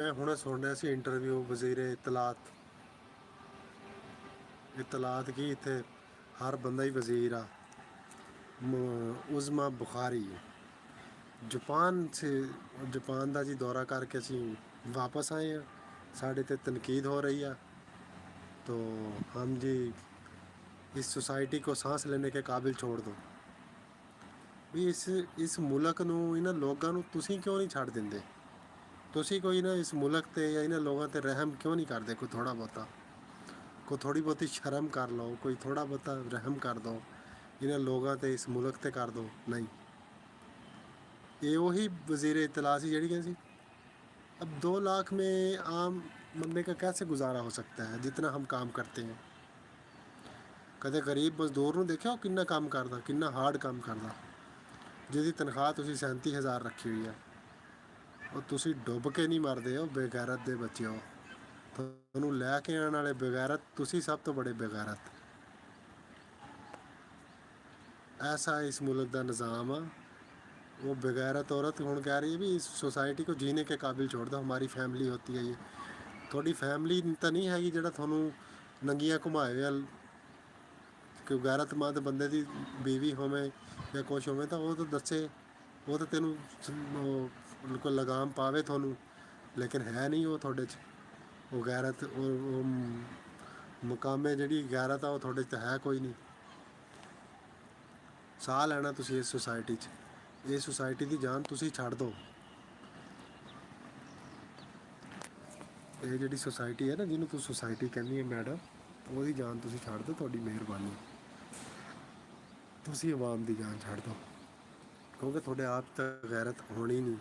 ਮੈਂ ਹੁਣੇ ਸੁਣ ਰਿਹਾ ਸੀ ਇੰਟਰਵਿਊ ਵਜ਼ੀਰ ਇਤਲਾਤ ਕੀ ਇੱਥੇ ਹਰ ਬੰਦਾ ਹੀ ਵਜ਼ੀਰ ਆ। ਉਜ਼ਮਾ ਬੁਖਾਰੀ ਜਾਪਾਨ ਦਾ ਜੀ ਦੌਰਾ ਕਰਕੇ ਅਸੀਂ ਵਾਪਸ ਆਏ ਹਾਂ। ਸਾਡੇ 'ਤੇ ਤਨਕੀਦ ਹੋ ਰਹੀ ਆ। तो हम जी इस सोसाइटी को सांस लेने के काबिल छोड़ दो भी। इस मुल्क ਨੂੰ ਇਹਨਾਂ ਲੋਕਾਂ ਨੂੰ ਤੁਸੀਂ ਕਿਉਂ ਨਹੀਂ ਛੱਡ ਦਿੰਦੇ? ਤੁਸੀਂ ਕੋਈ ਨਾ ਇਸ ਮੁਲਕ 'ਤੇ ਜਾਂ ਇਹਨਾਂ ਲੋਕਾਂ 'ਤੇ ਰਹਿਮ ਕਿਉਂ ਨਹੀਂ ਕਰਦੇ? ਕੋਈ ਥੋੜ੍ਹਾ ਬਹੁਤਾ ਕੋਈ ਥੋੜ੍ਹੀ ਬਹੁਤੀ ਸ਼ਰਮ ਕਰ ਲਓ, ਕੋਈ ਥੋੜ੍ਹਾ ਬਹੁਤਾ ਰਹਿਮ ਕਰ ਦਿਓ ਇਹਨਾਂ ਲੋਕਾਂ 'ਤੇ, ਇਸ ਮੁਲਕ 'ਤੇ ਕਰ ਦਿਓ। नहीं, ये वही वज़ीर इत्तला सी ਜਿਹੜੀ ਕਹਿੰਦੀ अब 2 लाख में आम बंदे का कैसे गुजारा हो सकता है जितना हम काम करते हैं। ਕਦੇ ਗਰੀਬ ਮਜ਼ਦੂਰ ਨੂੰ ਦੇਖਿਆ ਉਹ ਕਿੰਨਾ ਕੰਮ ਕਰਦਾ, ਕਿੰਨਾ ਹਾਰਡ ਕੰਮ ਕਰਦਾ, ਜਿਹਦੀ ਤਨਖਾਹ ਤੁਸੀਂ 37,000 ਰੱਖੀ ਹੋਈ ਹੈ। ਉਹ ਤੁਸੀਂ ਡੁੱਬ ਕੇ ਨਹੀਂ ਮਰਦੇ ਹੋ, ਬੇਗੈਰਤ ਦੇ ਬੱਚੇ ਹੋ। ਤੁਹਾਨੂੰ ਲੈ ਕੇ ਆਉਣ ਵਾਲੇ ਬੇਗੈਰਤ, ਤੁਸੀਂ ਸਭ ਤੋਂ ਬੜੇ ਬੇਗੈਰਤ। ऐसा इस मुल्क का निज़ाम आ। वो बेगैरत औरत हूँ कह रही है भी इस सोसाइटी को जीने के काबिल छोड़ दो, हमारी फैमिली होती है ये। थोड़ी फैमिली तो नहीं हैगी ਜਿਹੜਾ ਤੁਹਾਨੂੰ ਨੰਗੀਆਂ ਘੁਮਾਏ ਹੋਇਆ। ਕਿ ਗੈਰਤਮੰਦ ਬੰਦੇ ਦੀ ਬੀਵੀ ਹੋਵੇ ਜਾਂ ਕੁਛ ਹੋਵੇ ਤਾਂ ਉਹ ਤਾਂ ਦੱਸੇ, ਉਹ ਤਾਂ ਤੈਨੂੰ ਕੋਈ ਲਗਾਮ ਪਾਵੇ ਤੁਹਾਨੂੰ, ਲੇਕਿਨ ਹੈ ਨਹੀਂ ਉਹ ਤੁਹਾਡੇ 'ਚ। ਉਹ ਗੈਰਤ, ਉਹ ਮੁਕਾਮੇ ਜਿਹੜੀ ਗੈਰਤ ਆ ਉਹ ਤੁਹਾਡੇ 'ਚ ਤਾਂ ਹੈ ਕੋਈ ਨਹੀਂ। ਸਾਹ ਲੈਣਾ ਤੁਸੀਂ ਇਸ ਸੁਸਾਇਟੀ 'ਚ, ਇਹ ਸੁਸਾਇਟੀ ਦੀ ਜਾਨ ਤੁਸੀਂ ਛੱਡ ਦਿਓ। ਇਹ ਜਿਹੜੀ ਸੁਸਾਇਟੀ ਹੈ ਨਾ, ਜਿਹਨੂੰ ਤੁਸੀਂ ਸੁਸਾਇਟੀ ਕਹਿੰਦੀ ਹੈ ਮੈਡਮ, ਉਹਦੀ ਜਾਨ ਤੁਸੀਂ ਛੱਡ ਦਿਓ। ਤੁਹਾਡੀ ਮਿਹਰਬਾਨੀ, ਤੁਸੀਂ ਆਵਾਮ ਦੀ ਜਾਨ ਛੱਡ ਦਿਓ, ਕਿਉਂਕਿ ਤੁਹਾਡੇ ਆਪ ਤਾਂ ਗੈਰਤ ਹੋਣੀ ਨਹੀਂ।